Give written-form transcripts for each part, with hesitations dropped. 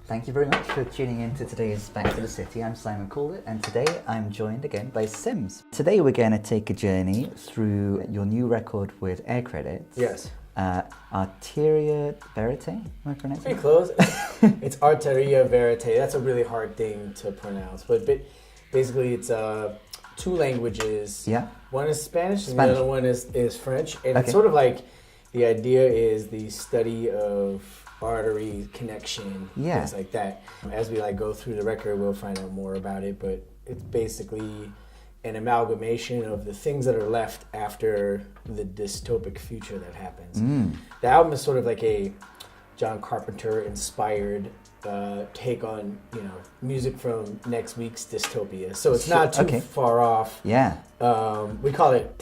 Thank you very much for tuning in to today's Back to the City. I'm Simon Calder, and today I'm joined again by SIMS. Today we're going to take a journey through your new record with air credits. Yes. Arteria Verite, am I pronouncing Pretty close. It's Arteria Verite. That's a really hard thing to pronounce, but basically it's two languages. Yeah. One is Spanish, and the other one is French. And Okay. It's sort of like the idea is the study of artery connection, things like that. As we go through the record, we'll find out more about it, but it's basically an amalgamation of the things that are left after the dystopic future that happens. The album is sort of like a John Carpenter inspired take on music from next week's dystopia. So it's not too far off. Yeah. We call it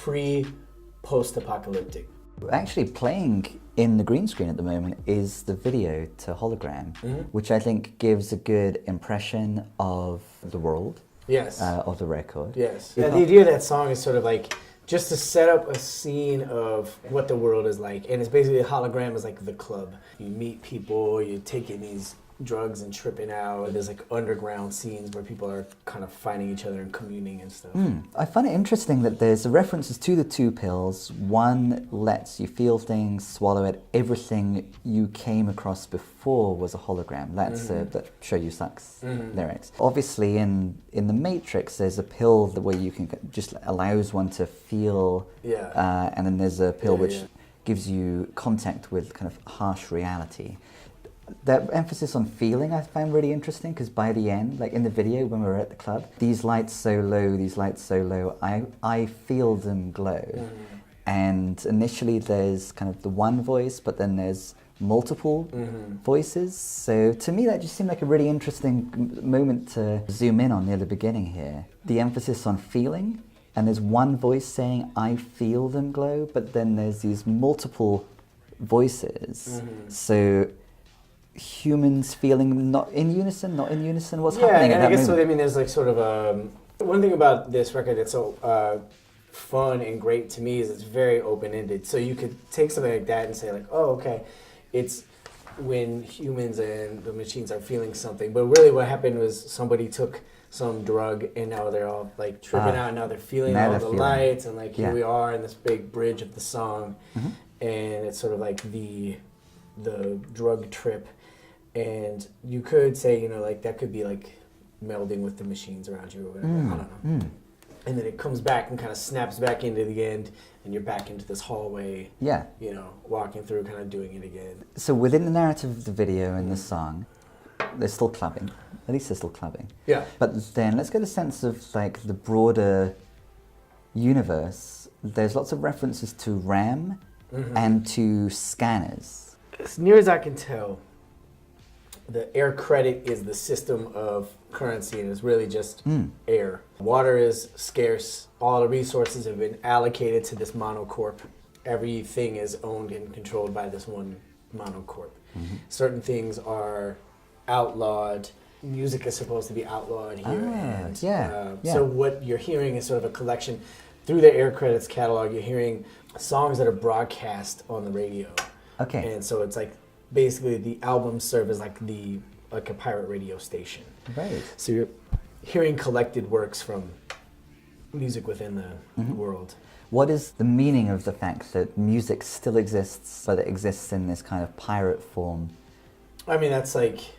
post-apocalyptic. Actually, playing in the green screen at the moment is the video to Hologram, which I think gives a good impression of the world. Yes. Of the record. Yes. Yeah, the idea of that song is sort of like just to set up a scene of what the world is like. And it's basically a hologram is like the club. You meet people, you take in these drugs and tripping out. There's underground scenes where people are kind of finding each other and communing and stuff. I find it interesting that there's references to the two pills. One lets you feel things, swallow it. Everything you came across before was a hologram. That's that Show You Sucks lyrics. Obviously, in the Matrix, there's a pill where you can just allows one to feel, and then there's a pill which gives you contact with kind of harsh reality. That emphasis on feeling I found really interesting, because by the end, like in the video when we were at the club, these lights so low, I feel them glow. And initially there's kind of the one voice, but then there's multiple voices. So to me that just seemed like a really interesting moment to zoom in on near the beginning here. The emphasis on feeling, and there's one voice saying, I feel them glow, but then there's these multiple voices. So humans feeling not in unison, what's happening at that I guess moment? what I mean, there's sort of one thing about this record that's so fun and great to me is it's very open-ended. So you could take something like that and say oh, okay, it's when humans and the machines are feeling something. But really what happened was somebody took some drug and now they're all tripping out, and now they're feeling all the lights, and here we are in this big bridge of the song. And it's sort of like the drug trip. And you could say, that could be melding with the machines around you or whatever. I don't know. And then it comes back and kind of snaps back into the end, and you're back into this hallway. Yeah. Walking through, kind of doing it again. So within the narrative of the video and the song, they're still clubbing. At least they're still clubbing. Yeah. But then let's get a sense of the broader universe. There's lots of references to RAM and to scanners. As near as I can tell, the air credit is the system of currency, and it's really just air. Water is scarce. All the resources have been allocated to this monocorp. Everything is owned and controlled by this one monocorp. Certain things are outlawed. Music is supposed to be outlawed here. So what you're hearing is sort of a collection. Through the air credits catalog, you're hearing songs that are broadcast on the radio. Okay. And so it's basically the albums serve as a pirate radio station. Right. So you're hearing collected works from music within the world. What is the meaning of the fact that music still exists, but it exists in this kind of pirate form? I mean, that's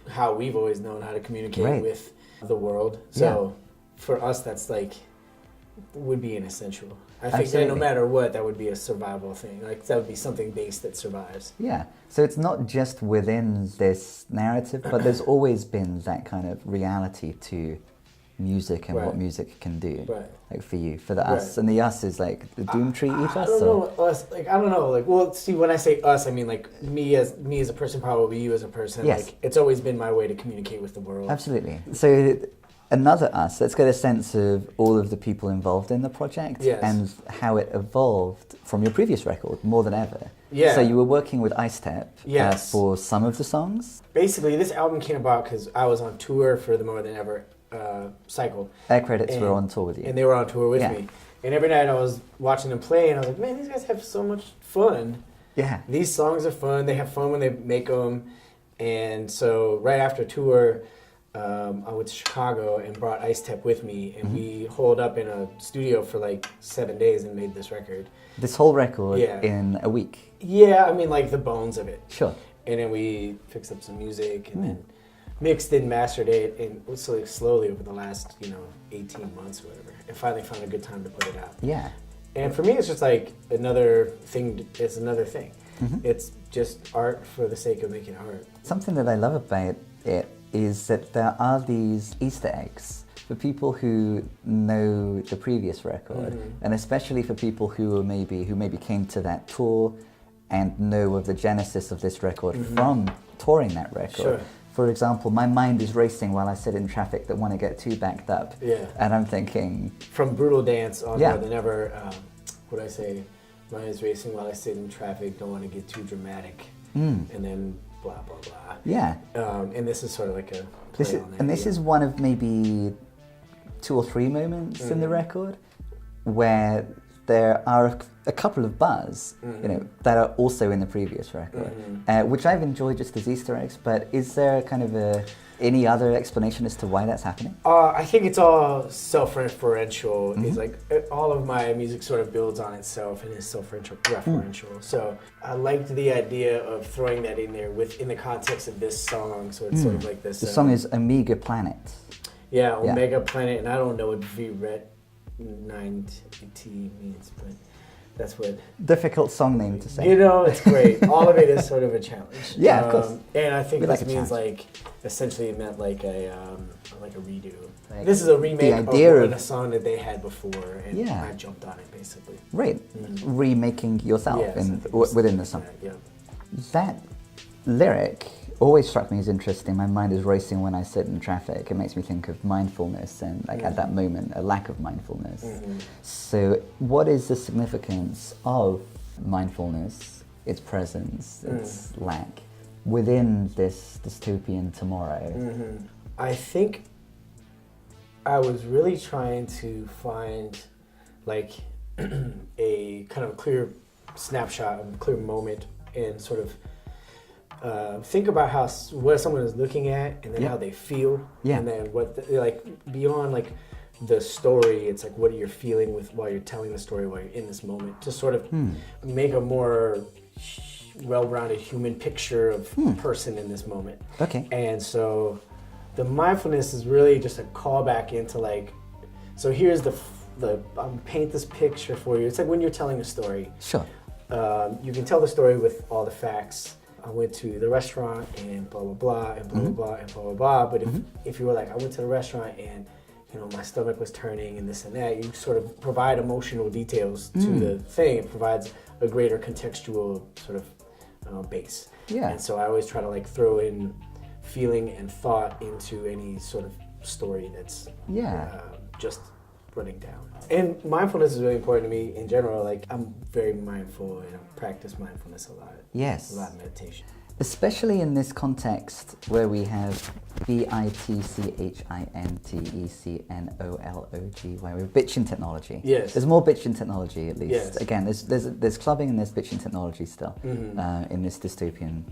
how we've always known how to communicate with the world. So for us, that's would be an essential. I think that no matter what, that would be a survival thing. That would be something base that survives. Yeah. So it's not just within this narrative, but there's always been that kind of reality to music and what music can do. Right. For you, for the us, and the us is the Doomtree ethos. I don't know us. I don't know. Well, see, when I say us, I mean me as a person, probably you as a person. Yes. It's always been my way to communicate with the world. Absolutely. So. Another us, let's get a sense of all of the people involved in the project and how it evolved from your previous record, More Than Ever. Yeah. So you were working with Step for some of the songs? Basically, this album came about because I was on tour for the More Than Ever cycle. Air Credits were on tour with you. And they were on tour with me. And every night I was watching them play, and I was like, man, these guys have so much fun. Yeah. These songs are fun. They have fun when they make them. And so right after tour, I went to Chicago and brought Ice Tep with me, and we holed up in a studio for like 7 days and made this record. This whole record in a week? Yeah, I mean like the bones of it. Sure. And then we fixed up some music and then mixed and mastered it, and so slowly over the last 18 months or whatever, and finally found a good time to put it out. Yeah. And for me, it's just like another thing. It's another thing. It's just art for the sake of making art. Something that I love about it is that there are these Easter eggs for people who know the previous record, and especially for people who maybe came to that tour and know of the genesis of this record from touring that record. Sure. For example, my mind is racing while I sit in traffic that want to get too backed up. Yeah. And I'm thinking... From Brutal Dance on More Than Ever, what I say, mind is racing while I sit in traffic, don't want to get too dramatic. And then blah, blah, blah. Yeah. And this is sort of like a play on that. And this is one of maybe 2 or 3 moments in the record where there are a couple of bars, that are also in the previous record, which I've enjoyed just as Easter eggs. But is there kind of any other explanation as to why that's happening? I think it's all self-referential. It's like all of my music sort of builds on itself and is self-referential. So I liked the idea of throwing that in there within the context of this song. So it's sort of like this. The song is Omega Planet. Yeah, Omega Planet, and I don't know what VRET 9T means, but that's what... Difficult song name to say. It's great. All of it is sort of a challenge. Yeah, of course. And I think this means essentially it meant like a redo. Like this is a remake of a song that they had before, and I jumped on it basically. Right, remaking yourself within the song. That lyric always struck me as interesting. My mind is racing when I sit in traffic. It makes me think of mindfulness and at that moment, a lack of mindfulness. So what is the significance of mindfulness, its presence, its lack, within this dystopian tomorrow? I think I was really trying to find like a kind of clear snapshot, a clear moment, and sort of think about what someone is looking at, and then how they feel, and then what beyond like the story, it's like what you're feeling while you're telling the story, while you're in this moment, to sort of make a more well-rounded human picture of person in this moment. Okay. And so the mindfulness is really just a callback into like, so here's I'll paint this picture for you. It's like when you're telling a story. Sure. You can tell the story with all the facts. I went to the restaurant and blah, blah, blah, and blah, blah, blah, and blah, blah, blah. But if you were like, I went to the restaurant and, my stomach was turning and this and that, you sort of provide emotional details to the thing. It provides a greater contextual sort of base. Yeah. And so I always try to like throw in feeling and thought into any sort of story that's just running down. And mindfulness is really important to me in general. Like I'm very mindful and I practice mindfulness a lot. Yes. A lot of meditation. Especially in this context where we have BITCHINTECNOLOGY, where we're bitchin' technology. Yes. There's more bitchin' technology at least. Yes. Again, there's clubbing and there's bitchin' technology still in this dystopian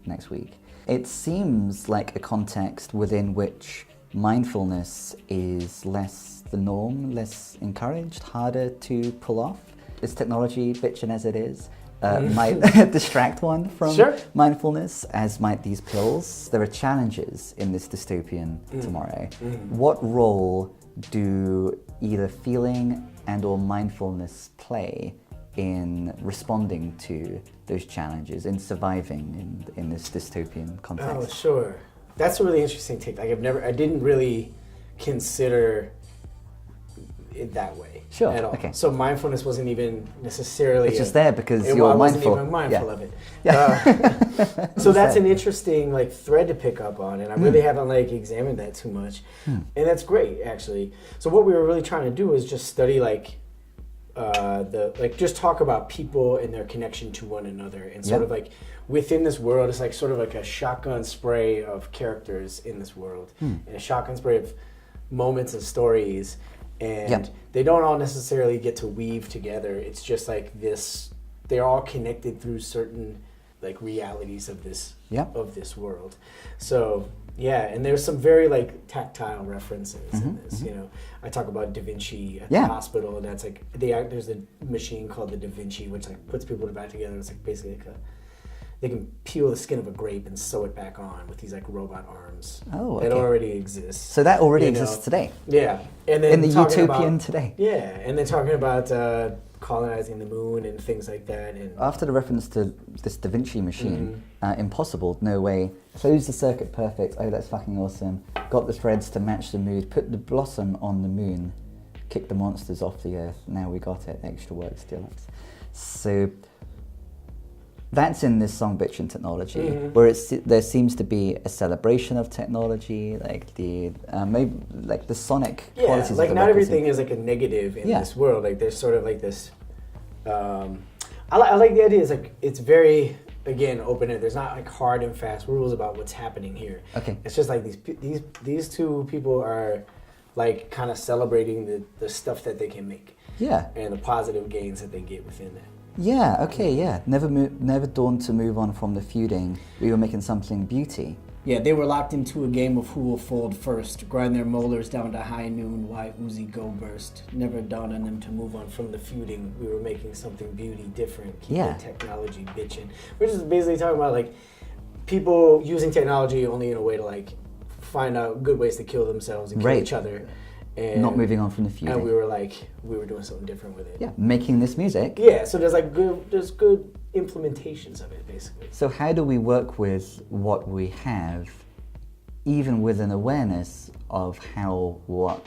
next week. It seems like a context within which mindfulness is less the norm, less encouraged, harder to pull off. This technology, bitchin' as it is, might distract one from mindfulness, as might these pills. There are challenges in this dystopian tomorrow. What role do either feeling and or mindfulness play in responding to those challenges, in surviving in this dystopian context? Oh, sure. That's a really interesting take. Like I didn't really consider it that way. Sure. At all. Okay. So mindfulness wasn't even necessarily. It's just there because you're mindful. I wasn't even mindful of it. So that's an interesting like thread to pick up on, and I really haven't like examined that too much, and that's great actually. So what we were really trying to do is just study like just talk about people and their connection to one another, and sort of like within this world, it's like sort of like a shotgun spray of characters in this world, and a shotgun spray of moments and stories. And they don't all necessarily get to weave together. It's just like this, they're all connected through certain like realities of this Yep. of this world. So yeah, and there's some very like tactile references in this. You know, I talk about Da Vinci at the hospital, and that's like there's a machine called the Da Vinci, which like puts people back together. It's like basically like they can peel the skin of a grape and sew it back on with these like robot arms. Oh, okay. It already exists. So that already exists today. Yeah, and then In the talking utopian about, today. Yeah, and then talking about colonizing the moon and things like that. And After the reference to this Da Vinci machine, impossible, no way, close the circuit perfect, oh that's fucking awesome, got the threads to match the mood, put the blossom on the moon, kick the monsters off the earth, now we got it, extra works, deluxe. So that's in this song Bitchin' Technology, where there seems to be a celebration of technology, like the maybe like the sonic qualities. Like of the not record everything is like a negative in this world. Like there's sort of like this. I like the idea. Is like it's very again open-ended. There's not like hard and fast rules about what's happening here. Okay. It's just like these two people are like kind of celebrating the stuff that they can make. Yeah. And the positive gains that they get within that. Yeah, okay, yeah. Never dawned to move on from the feuding. We were making something beauty. Yeah, they were locked into a game of who will fold first, grind their molars down to high noon, why Uzi go burst. Never dawned on them to move on From the feuding, we were making something beauty different. Keep Yeah. the technology bitching. We're just basically talking about like people using technology only in a way to like find out good ways to kill themselves and kill each other. And not moving on from the feuding. And we were doing something different with it. Yeah, making this music. Yeah, so there's good implementations of it basically. So how do we work with what we have, even with an awareness of how what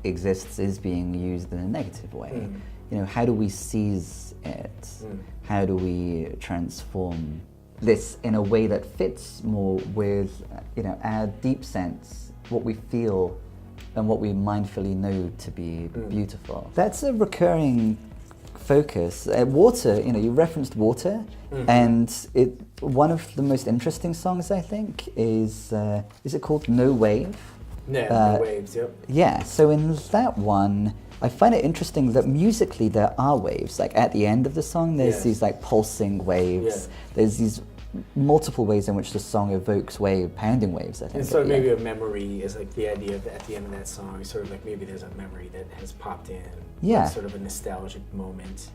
exists is being used in a negative way? You know, how do we seize it? How do we transform this in a way that fits more with, you know, our deep sense, what we feel and what we mindfully know to be beautiful? That's a recurring focus. Water, you know, you referenced water, and one of the most interesting songs I think is it called No Wave? Yeah, No Waves, yep. Yeah, so in that one, I find it interesting that musically there are waves. Like at the end of the song, there's these like pulsing waves. There's these multiple ways in which the song evokes pounding waves, I think. And sort of maybe a memory is like the idea of at the end of that song, sort of like maybe there's a memory that has popped in. Yeah. Like sort of a nostalgic moment.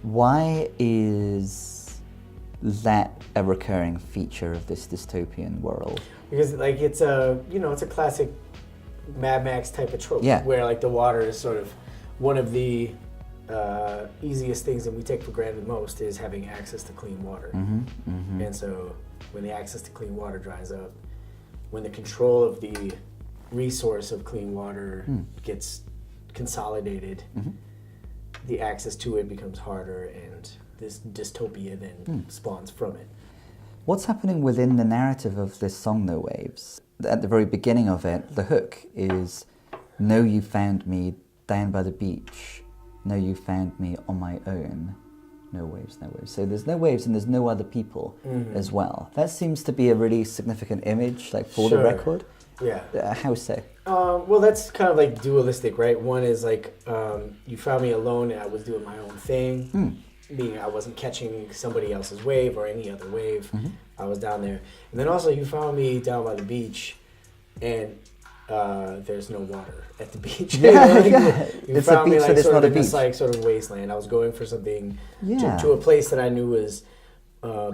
Why is that a recurring feature of this dystopian world? Because like it's a classic Mad Max type of trope. Yeah. Where like the water is sort of one of the easiest things that we take for granted most is having access to clean water. And so when the access to clean water dries up, when the control of the resource of clean water gets consolidated, the access to it becomes harder, and this dystopia then spawns from it. What's happening within the narrative of this song, No Waves? At the very beginning of it, the hook is, "Know you found me down by the beach. Know you found me on my own. No waves, no waves." So there's no waves and there's no other people as well. That seems to be a really significant image, like for the record. Yeah. How so? Well, that's kind of like dualistic, right? One is like, you found me alone and I was doing my own thing. Meaning I wasn't catching somebody else's wave or any other wave. I was down there. And then also you found me down by the beach and there's no water at the beach. You It's found a beach, me but it's not a in this beach. like sort of wasteland. I was going for something to a place that I knew was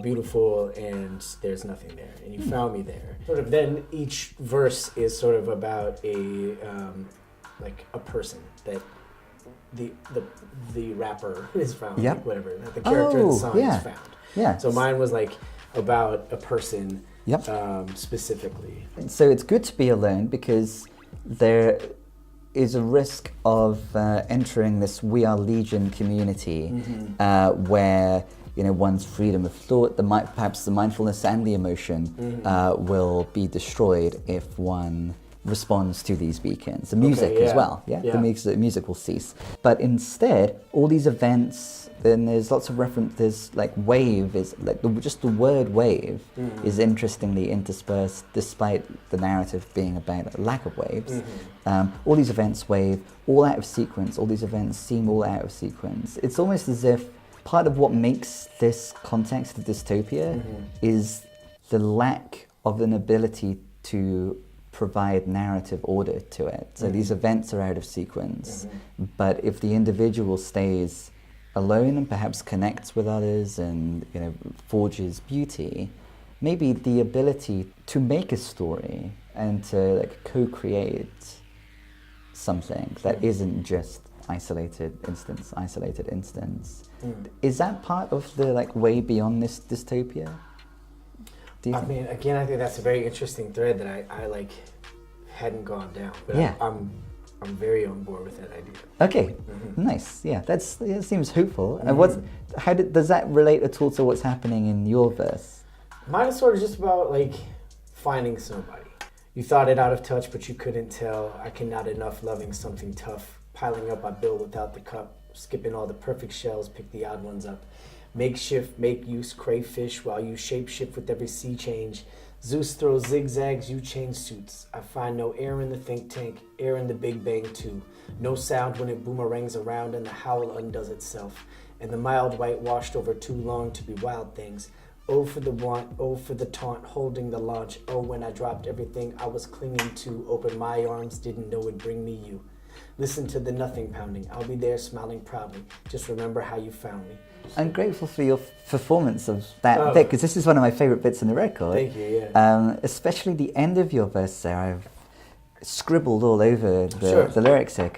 beautiful, and there's nothing there. And you found me there. Sort of then each verse is sort of about a person that the rapper is found, like whatever, that the character in the song is found. Yeah. So mine was like about a person specifically. So it's good to be alone because there is a risk of entering this We Are Legion community where, you know, one's freedom of thought, perhaps the mindfulness and the emotion will be destroyed if one responds to these beacons. The music as well, the music will cease. But instead, all these events, then there's lots of references, like wave is, like just the word wave is interestingly interspersed despite the narrative being about a lack of waves. All these events wave, all out of sequence, all these events seem all out of sequence. It's almost as if part of what makes this context a dystopia is the lack of an ability to provide narrative order to it. So these events are out of sequence, but if the individual stays alone and perhaps connects with others and, you know, forges beauty, maybe the ability to make a story and to like co-create something that isn't just isolated instance. Is that part of the like way beyond this dystopia? Do you think? mean, again, I think that's a very interesting thread that I like hadn't gone down. But Yeah. I'm very on board with that idea. Okay, nice. Yeah, it seems hopeful. And does that relate at all to what's happening in your verse? Mine is sort of just about like finding somebody. You thought it out of touch, but you couldn't tell. I cannot enough loving something tough. Piling up, I build without the cup. Skipping all the perfect shells, pick the odd ones up. Makeshift, make use, crayfish, while you shape shift with every sea change. Zeus throws zigzags, you change suits. I find no air in the think tank, air in the Big Bang too. No sound when it boomerangs around and the howl undoes itself. And the mild white washed over too long to be wild things. Oh for the want, oh for the taunt, holding the launch. Oh, when I dropped everything I was clinging to, opened my arms, didn't know it'd bring me you. Listen to the nothing pounding, I'll be there smiling proudly. Just remember how you found me. I'm grateful for your performance of that bit, because this is one of my favorite bits in the record. Thank you, yeah. Especially the end of your verse there. I've scribbled all over the lyrics here,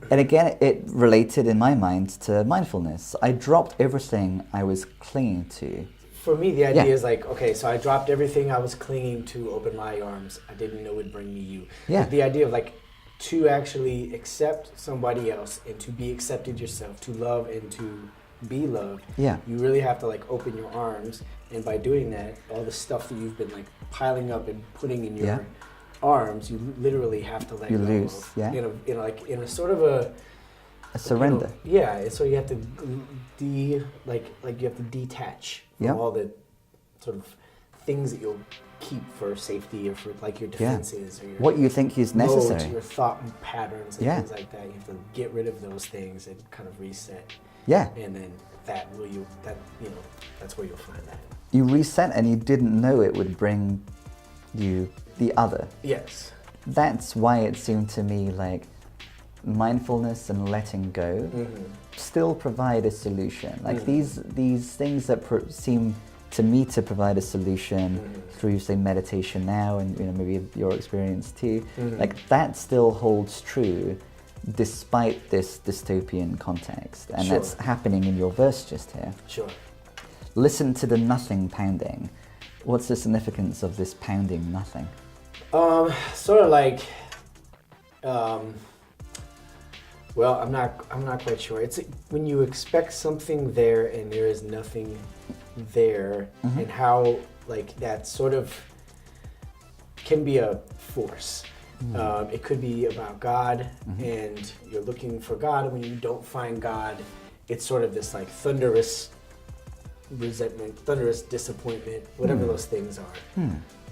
and again, it related in my mind to mindfulness. I dropped everything I was clinging to. For me, the idea is like, okay, so I dropped everything I was clinging to, open my arms. I didn't know it'd bring me you. Yeah. The idea of like, to actually accept somebody else and to be accepted yourself, to love and to be loved. Yeah. You really have to like open your arms, and by doing that, all the stuff that you've been like piling up and putting in your arms, you literally have to let go lose, of. yeah. In a sort of a surrender. And so you have to you have to detach from all the sort of things that you'll keep for safety or for like your defenses or your what you think is necessary, modes, your thought patterns and things like that. You have to get rid of those things and kind of reset. Yeah. And then that's where you'll find that. You reset and you didn't know it would bring you the other. Yes. That's why it seemed to me like mindfulness and letting go still provide a solution. Like these things that seem to me to provide a solution through, say, meditation now, and maybe your experience too. Like that still holds true despite this dystopian context, and that's happening in your verse just here. Sure. Listen to the nothing pounding. What's the significance of this pounding nothing? Sort of like, well, I'm not quite sure. It's when you expect something there and there is nothing there, and how like that sort of can be a force. It could be about God, and you're looking for God, and when you don't find God, it's sort of this like thunderous resentment, thunderous disappointment, whatever those things are.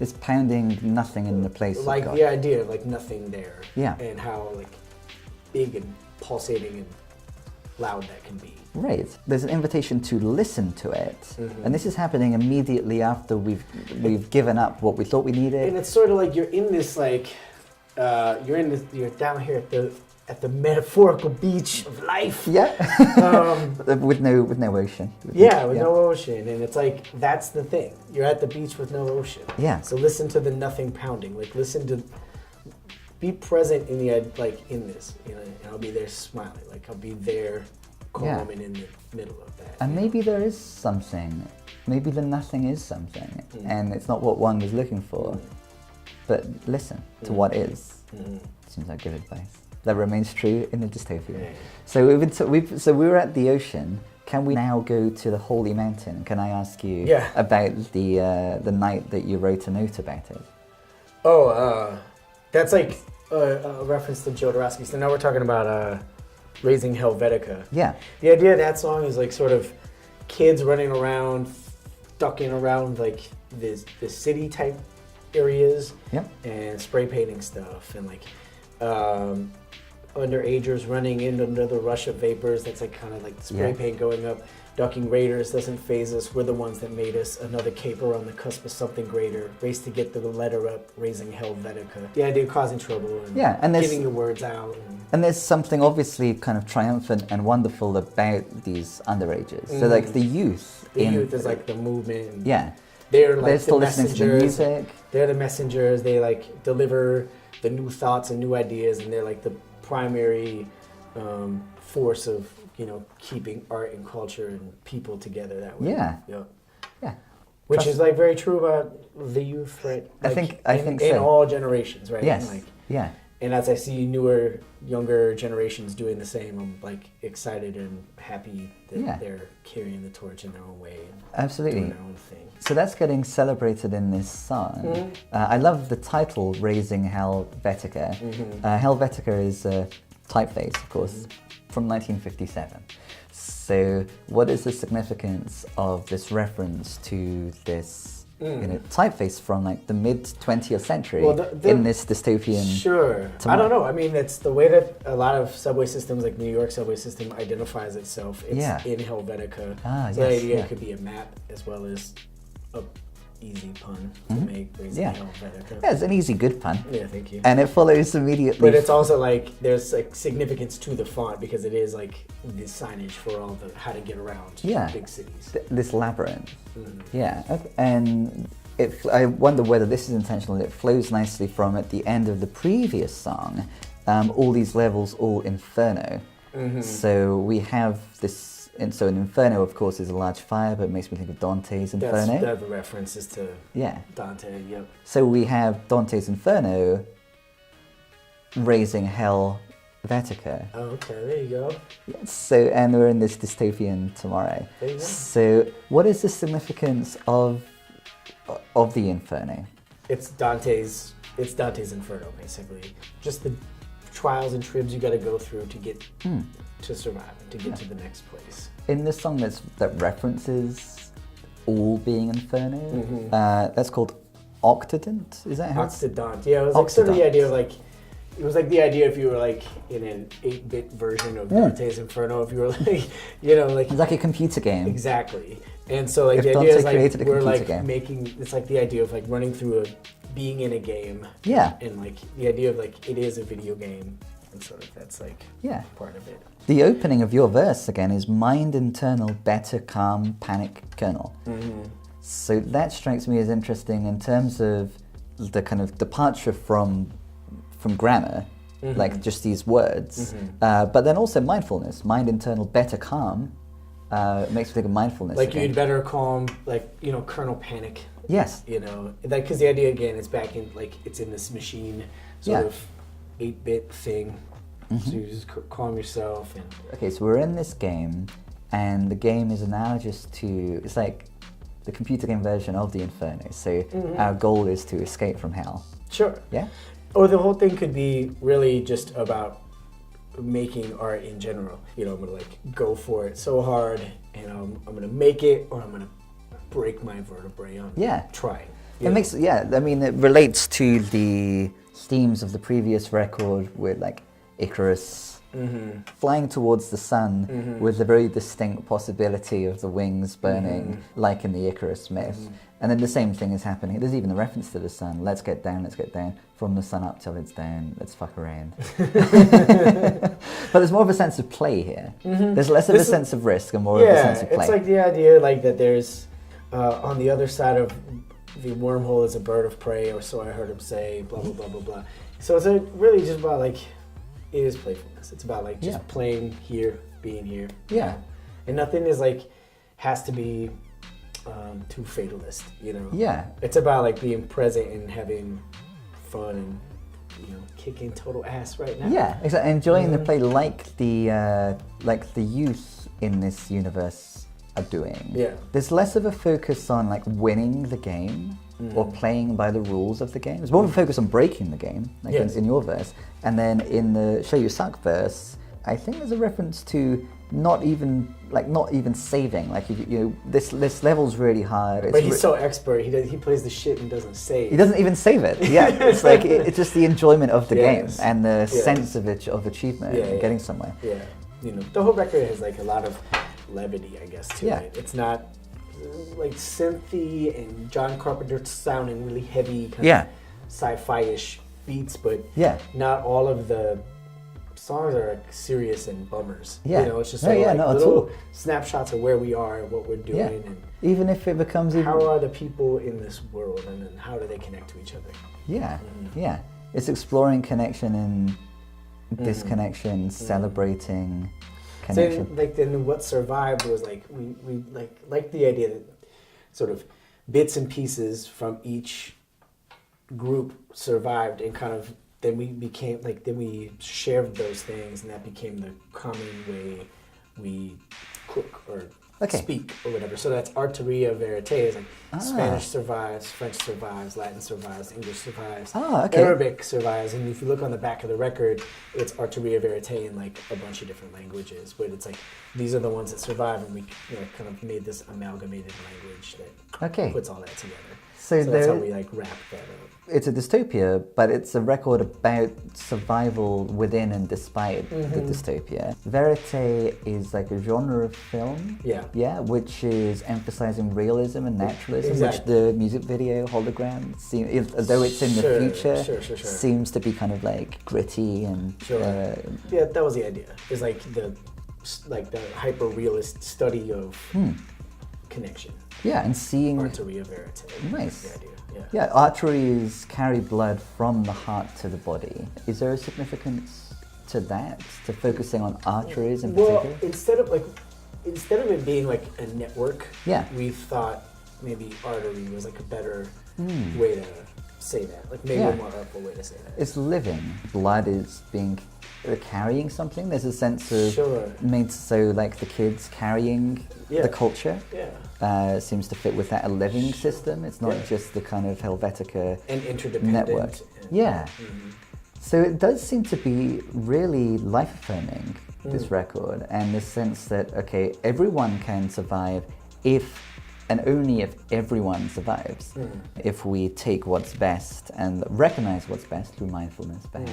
It's pounding nothing in the place like of God. the idea of like nothing there, Yeah. and how like big and pulsating and loud that can be. Right. There's an invitation to listen to it, and this is happening immediately after we've given up what we thought we needed. And it's sort of like you're in this like you're down here at the metaphorical beach of life. Yeah. with no ocean. No ocean, and it's like that's the thing. You're at the beach with no ocean. Yeah. So listen to the nothing pounding. Like be present in the in this. And I'll be there smiling. Like I'll be there, calm and in the middle of that. And maybe there is something. Maybe the nothing is something, and it's not what one was looking for. But listen to what is. Seems like good advice. That remains true in the dystopia. Yeah. So we were at the ocean. Can we now go to the holy mountain? Can I ask you about the night that you wrote a note about it? Oh, that's like a reference to Jodorowsky. So now we're talking about Raising Helvetica. Yeah. The idea of that song is like sort of kids running around, ducking around like the city type areas, and spray painting stuff, and like underagers running in under the rush of vapors. That's like kind of like the spray paint going up. Ducking raiders doesn't phase us. We're the ones that made us. Another caper on the cusp of something greater. Race to get the letter up, raising Helvetica. The idea of causing trouble and, and getting your words out. And there's something obviously kind of triumphant and wonderful about these underages. So like the youth. The youth is like the movement. And yeah. They're like they're still the listening to the messengers. music. They're the messengers. They like deliver the new thoughts and new ideas, and they're like the primary force of, you know, keeping art and culture and people together that way. Yeah. Yeah. Which is like very true about the youth, right? Like I think in so. all generations, right? Yes. And like, yeah. And as I see newer, younger generations doing the same, I'm like excited and happy that they're carrying the torch in their own way and Absolutely. doing their own thing. So that's getting celebrated in this song. I love the title, Raising Helvetica. Helvetica is a typeface, of course, from 1957. So what is the significance of this reference to this typeface from like the mid-20th century in this dystopian... Sure. I don't know. I mean, it's the way that a lot of subway systems, like New York subway system, identifies itself. It's in Helvetica. So the idea could be a map as well as a easy pun to make, raising Helvetica. Yeah, it's an easy, good pun. Yeah, thank you. And it follows immediately. But it's also like, there's like significance to the font because it is like the signage for all the, how to get around big cities. This labyrinth. Yeah, and I wonder whether this is intentional. It flows nicely from at the end of the previous song, all these levels, all Inferno. So we have this. And so an Inferno, of course, is a large fire, but it makes me think of Dante's Inferno. That's the references to Dante, yep. So we have Dante's Inferno raising Helvetica. Oh, okay, there you go. So, and we're in this dystopian tomorrow. There you go. So what is the significance of the Inferno? It's Dante's Inferno, basically. Just the trials and tribs you got to go through to get to survive, to get to the next place. In this song that references all being Inferno, that's called Octodont, is that how it's? Octodont, yeah, it was like sort of the idea of like, it was like the idea if you were like in an 8-bit version of Dante's Inferno, if you were like, you know, like... It's like a computer game. Exactly. And so like if the Dante idea is created like, a we're like game. making, it's like the idea of like running through being in a game. Yeah. And like the idea of like, it is a video game. And sort of that's like part of it. The opening of your verse again is mind internal, better, calm, panic, kernel. So that strikes me as interesting in terms of the kind of departure from grammar, like just these words, but then also mindfulness, mind internal, better, calm. It makes me think of mindfulness. Like again. you'd better calm, like, you know, kernel panic. Yes. You know, like, because the idea again is back in, like, it's in this machine sort of 8-bit thing. So you just calm yourself. And okay, so we're in this game, and the game is analogous to, it's like the computer game version of the Inferno. So our goal is to escape from hell. Sure. Yeah? Or the whole thing could be really just about making art in general. You know, I'm gonna like go for it so hard, and I'm gonna make it, or I'm gonna break my vertebrae on trying. It makes, I mean, it relates to the themes of the previous record with like Icarus flying towards the sun with the very distinct possibility of the wings burning, like in the Icarus myth. And then the same thing is happening. There's even a reference to the sun. Let's get down, from the sun up till it's down, let's fuck around. But there's more of a sense of play here. There's less of a sense of risk and more of a sense of play. It's like the idea like that there's, on the other side of the wormhole is a bird of prey, or so I heard him say, blah, blah, blah, blah, blah. So it's really just about like, it is playfulness. It's about like just playing here, being here. Yeah. And nothing is like, has to be too fatalist, you know? Yeah. It's about like being present and having fun and, you know, kicking total ass right now. Yeah, exactly. Enjoying the play like the youth in this universe are doing. Yeah. There's less of a focus on like winning the game or playing by the rules of the game. There's more of a focus on breaking the game, like in your verse. And then in the Show You Suck verse, I think there's a reference to not even saving. Like you know, this level's really hard. But he's so expert. He plays the shit and doesn't save. He doesn't even save it. Yeah, it's like it's just the enjoyment of the game and the sense of achievement and getting somewhere. Yeah, you know, the whole record has like a lot of levity, I guess, to Yeah. it. It's not like synthy and John Carpenter sounding really heavy, kind Yeah. of sci-fi-ish beats, but Yeah. not all of the songs are like serious and bummers. Yeah. You know, it's just No, sort of yeah, like not at little all. snapshots of where we are and what we're doing Yeah. and Even if it becomes even... how are the people in this world and then how do they connect to each other. Yeah, yeah. It's exploring connection and disconnection, Mm-hmm. celebrating So connection. then what survived was like we like the idea that sort of bits and pieces from each group survived and kind of then we became like then we shared those things and that became the common way we cook or Okay. speak or whatever. So that's Arteria Verité is like Spanish survives, French survives, Latin survives, English survives, Okay. Arabic survives, and if you look on the back of the record, it's Arteria Verité in like a bunch of different languages, but it's like these are the ones that survive, and we kind of made this amalgamated language that Okay. puts all that together. So So that's there- how we like wrap that up. It's a dystopia, but it's a record about survival within and despite the dystopia. Verite is like a genre of film, Yeah. yeah, which is emphasizing realism and naturalism, Exactly. which the music video hologram, though it's in the Sure, future, sure. seems to be kind of like gritty and Sure. Yeah, that was the idea. It's like the hyper realist study of connection. yeah, and seeing Arteria Verité. Nice. That's the idea. Yeah. Yeah, arteries carry blood from the heart to the body. Is there a significance to that, to focusing on arteries in Well, particular? instead of it being like a network, Yeah. we thought maybe artery was like a better way to say that. Like maybe Yeah. a more artful way to say that. It's living. Blood is being carrying something. There's a sense of Sure. made so like the kids carrying Yeah. the culture. Yeah. Seems to fit with that a living system. It's not Yeah. just the kind of Helvetica And interdependent. network. and- Yeah. So it does seem to be really life affirming, this record, and the sense that, okay, everyone can survive if and only if everyone survives. If we take what's best and recognize what's best through mindfulness, perhaps,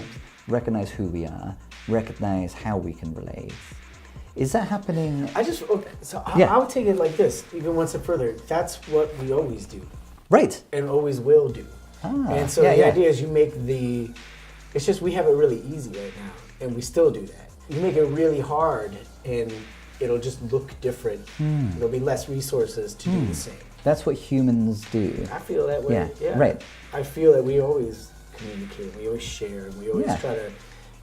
recognize who we are, recognize how we can relate. Is that happening? I would take it like this, even one step further. That's what we always do Right. and always will do. And so the idea is you make it's just we have it really easy right now, and we still do that. You make it really hard, and it'll just look different. There'll be less resources to do the same. That's what humans do. I feel that way. Yeah, right. I feel that we always communicate, we always share, and we always Yeah. try to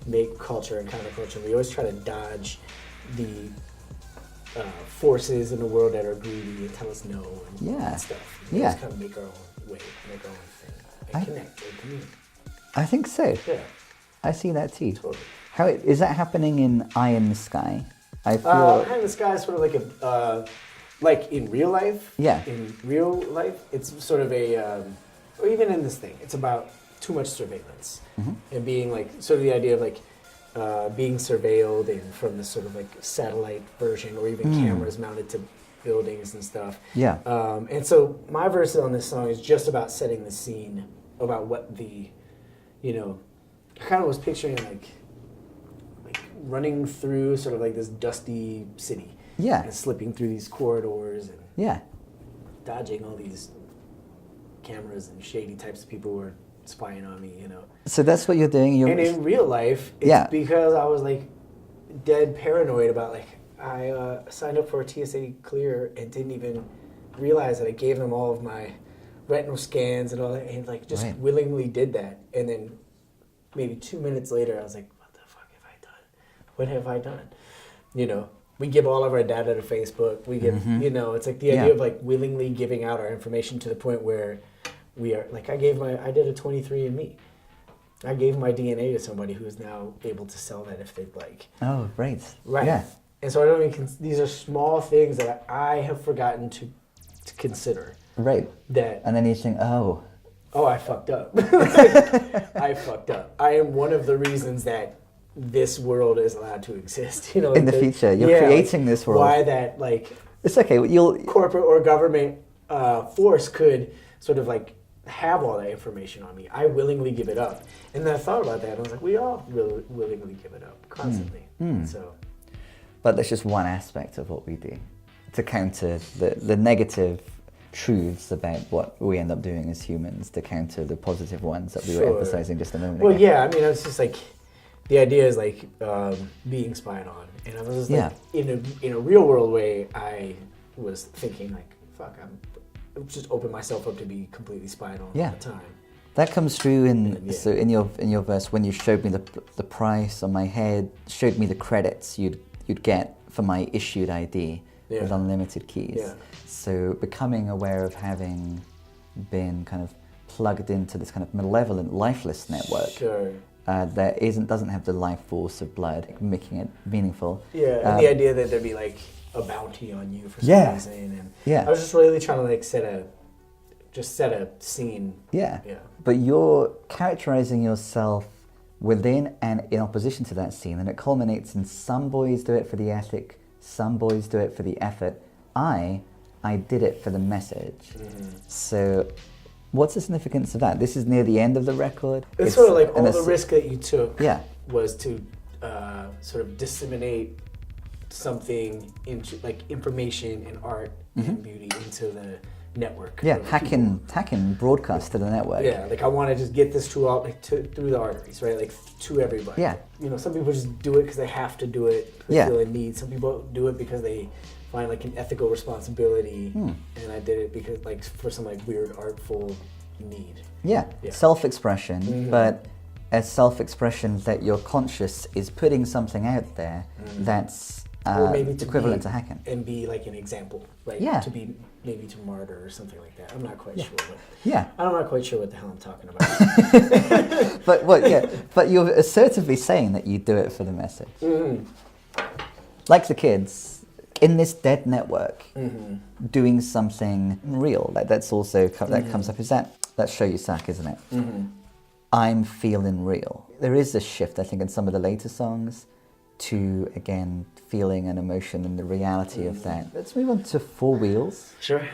make culture and counterculture. We always try to dodge the forces in the world that are greedy and tell us no and Yeah. stuff. We Yeah. just kind of make our own way, make our own thing, and connect and communicate. I think so. Yeah, I see that too. totally. How is that happening in Eye in the Sky? I feel High in the Sky is sort of like a, like in real life. Yeah. In real life, it's sort of a, or even in this thing, it's about too much surveillance and being like sort of the idea of like being surveilled and from this sort of like satellite version or even cameras mounted to buildings and stuff. Yeah. And so my verse on this song is just about setting the scene about what the, I kind of was picturing like running through sort of like this dusty city. Yeah. And slipping through these corridors and Yeah. dodging all these cameras and shady types of people who are spying on me, So that's what you're doing. You're And in real life, it's Yeah. because I was like dead paranoid about like I signed up for a TSA clear and didn't even realize that I gave them all of my retinal scans and all that, and like just Right. willingly did that. And then maybe 2 minutes later, I was like, "What the fuck have I done? What have I done?" We give all of our data to Facebook. We give, it's like the idea Yeah. of like willingly giving out our information to the point where we are like I did a 23andMe. I gave my DNA to somebody who is now able to sell that if they'd like. Oh, right. Right. Yeah. And so I don't even. These are small things that I have forgotten to consider. Right. That And then you think, oh, I fucked up. I fucked up. I am one of the reasons that this world is allowed to exist. in the future, you're creating this world. Why that like It's okay. You'll. corporate or government force could sort of like have all that information on me. I willingly give it up. And then I thought about that and I was like, we all willingly give it up constantly. So But that's just one aspect of what we do to counter the negative truths about what we end up doing as humans, to counter the positive ones that we were emphasizing just a moment ago. Well, yeah, I mean, it's just like, the idea is like being spied on. And I was just like, in a real world way, I was thinking like, fuck, I'm just open myself up to be completely spied on all the time. That comes through so in your verse when you showed me the price on my head, showed me the credits you'd get for my issued ID with unlimited keys. Yeah. So becoming aware of having been kind of plugged into this kind of malevolent, lifeless network that doesn't have the life force of blood, making it meaningful. Yeah, and the idea that there'd be like a bounty on you for some reason. And I was just really trying to like set a scene. Yeah. But you're characterizing yourself within and in opposition to that scene, and it culminates in some boys do it for the ethic, some boys do it for the effort. I did it for the message. So what's the significance of that? This is near the end of the record. It's sort of like all the risk that you took was to sort of disseminate something into like information and art and beauty into the network. Yeah, hacking broadcast to the network. Yeah, like I want to just get this through the arteries, right? Like to everybody. Yeah. You know, some people just do it because they have to do it. They feel a need. Some people do it because they find like an ethical responsibility. And I did it because like for some like weird artful need. Yeah. Self-expression, but a self-expression that you're conscious is putting something out there that's or maybe equivalent to hacking. And be like an example. Like to be maybe to martyr or something like that. I'm not quite sure. But I'm not quite sure what the hell I'm talking about. But you're assertively saying that you do it for the message. Like the kids, in this dead network, doing something real. Like that's also, that comes up. Is that's Show You Suck, isn't it? I'm feeling real. There is a shift, I think, in some of the later songs to, again, feeling and emotion and the reality of that. Let's move on to Four Wheels. Sure.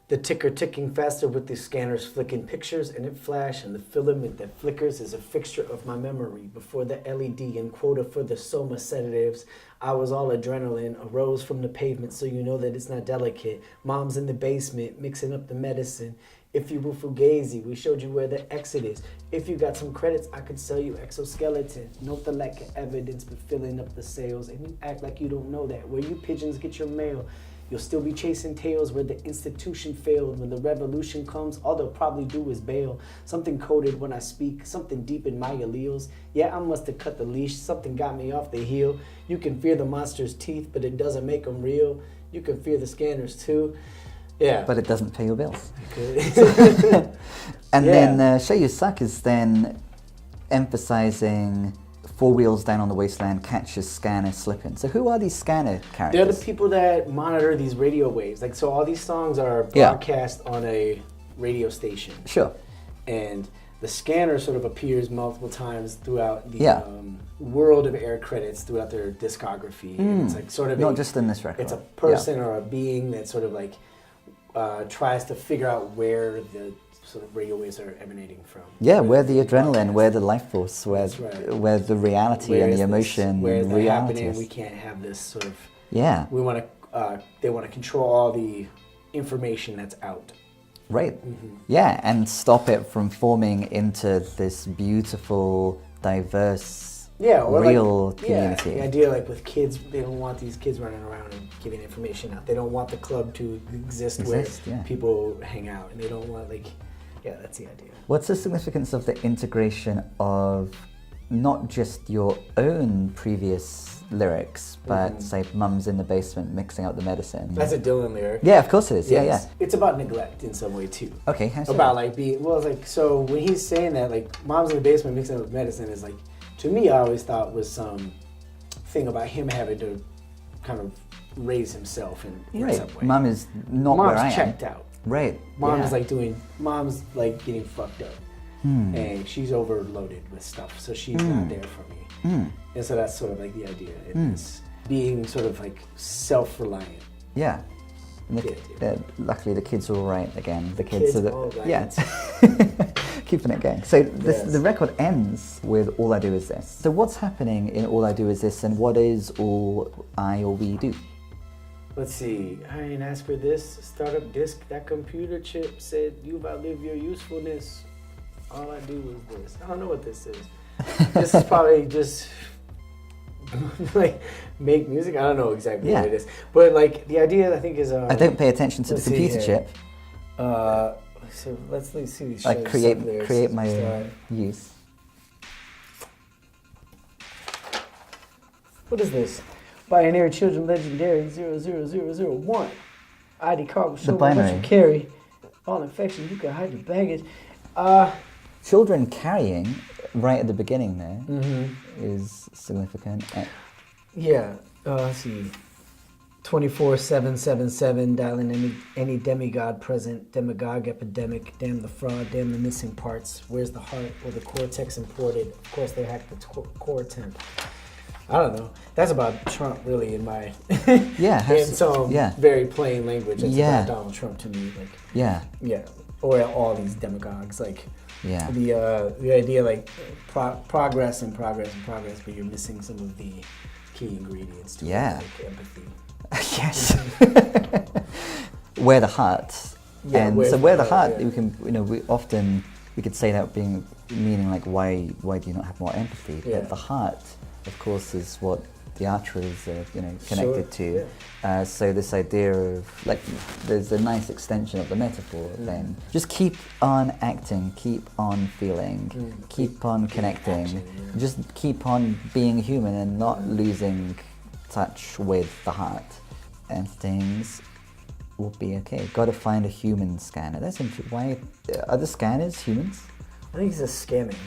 The ticker ticking faster with the scanners flicking pictures and it flash, and the filament that flickers is a fixture of my memory. Before the LED and quota for the soma sedatives, I was all adrenaline, arose from the pavement, so you know that it's not delicate. Mom's in the basement mixing up the medicine. If you were fugazi, we showed you where the exit is. If you got some credits, I could sell you exoskeleton. Note the lack of evidence, but filling up the sales. And you act like you don't know that. Where you pigeons get your mail, you'll still be chasing tails where the institution failed. When the revolution comes, all they'll probably do is bail. Something coded when I speak, something deep in my alleles. Yeah, I must have cut the leash, something got me off the heel. You can fear the monster's teeth, but it doesn't make them real. You can fear the scanners too. Yeah. But it doesn't pay your bills. And then Show You Suck is then emphasizing four wheels down on the wasteland, catches scanner slipping. So who are these scanner characters? They're the people that monitor these radio waves. Like, so all these songs are broadcast on a radio station. Sure. And the scanner sort of appears multiple times throughout the world of air credits throughout their discography. And it's like sort of not just in this record. It's a person or a being that sort of like tries to figure out where the sort of radio waves are emanating from. Yeah, where the adrenaline, where the life force, where the reality and the emotion. Where is that happening? We can't have this sort of. Yeah. We want to. They want to control all the information that's out. Right. Yeah, and stop it from forming into this beautiful, diverse. Or real community. Yeah, the idea like with kids, they don't want these kids running around and giving information out. They don't want the club to exist where people hang out, and they don't want that's the idea. What's the significance of the integration of not just your own previous lyrics, but say Mum's in the basement mixing out the medicine? That's a Dylan lyric. Yeah, of course it is. Yes. Yeah. It's about neglect in some way too. Okay, how's about like being so when he's saying that like Mom's in the basement mixing out the medicine is like, to me, I always thought was some thing about him having to kind of raise himself in some way. Mom is not where I am. Mom's checked out. Right. Mom's Mom's like getting fucked up. And she's overloaded with stuff, so she's not there for me. And so that's sort of like the idea. It's being sort of like self-reliant. Yeah. And luckily the kids are all right again. The kids are all right. Yeah. keeping it going. So this, Yes. the record ends with All I Do Is This. So what's happening in All I Do Is This, and what is all I or we do? Let's see. I ain't asked for this. Startup disk. That computer chip said you've outlived your usefulness. All I do is this. I don't know what this is. This is probably just like make music. I don't know exactly what it is, but like the idea I think is. I don't pay attention to the let's see computer here. chip. So let's see. I create my own use. What is this? Pioneer Children Legendary 00001. ID card will show what binary. you carry. All infection, you can hide your baggage. Children carrying right at the beginning there is significant. Yeah, let's see. 24/777, dialing any demigod present, demagogue epidemic, damn the fraud, damn the missing parts. Where's the heart or the cortex imported? Of course, they hacked the core temp. I don't know. That's about Trump, really, in my in some very plain language. It's about Donald Trump to me, like yeah, or all these demagogues, like the idea like progress, but you're missing some of the key ingredients to it, like empathy. Yes. Where the heart, and where the heart, you can we could say that being meaning like why do you not have more empathy? But the heart, of course, is what the arteries are connected to. So this idea of like there's a nice extension of the metaphor. Then just keep on acting, keep on feeling, keep on connecting, just keep on being human and not losing touch with the heart, and things will be okay. Got to find a human scanner. That's interesting. Why are the scanners humans? I think it's a scamming.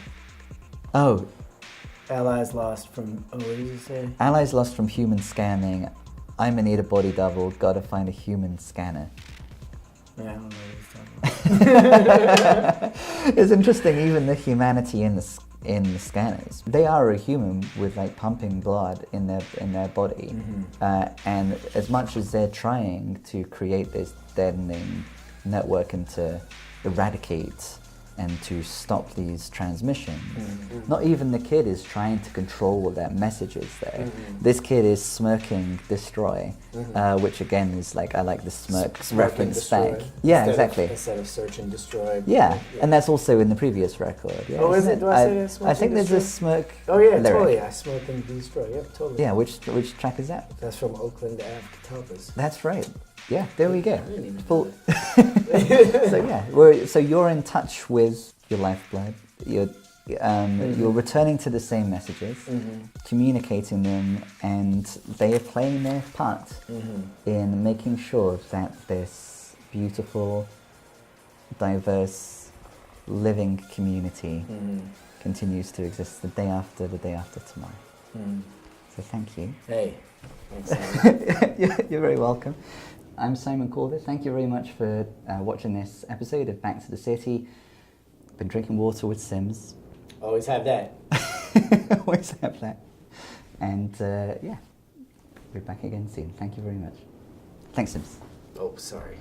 Oh, allies lost from. What did you say? Allies lost from human scamming. I'm gonna need a body double. Got to find a human scanner. Yeah, I don't know what he's talking about. It's interesting. Even the humanity in the scanners, they are a human with like pumping blood in their body, and as much as they're trying to create this deadening network and to eradicate and to stop these transmissions, not even the kid is trying to control what that message is there. This kid is smirking destroy, which again is like, I like the smirk reference back. Yeah, exactly. Instead of search and destroy. Yeah, and that's also in the previous record. Yeah, oh, is it? Do I say that? Smirk I think and there's destroy? a smirk. Oh yeah, lyric. totally. I smoke and destroy. Yep, totally. Yeah, which track is that? That's from Oakland to Catalpas. That's right. Yeah, there we go. I didn't even Full. So yeah, so you're in touch with your lifeblood. You're returning to the same messages, communicating them, and they are playing their part in making sure that this beautiful, diverse, living community continues to exist the day after tomorrow. So thank you. Hey, thanks. You're very welcome. I'm Simon Calder. Thank you very much for watching this episode of Back to the City. Been drinking water with SIMS. Always have that. Always have that. And we'll be back again soon. Thank you very much. Thanks, SIMS. Oh, sorry.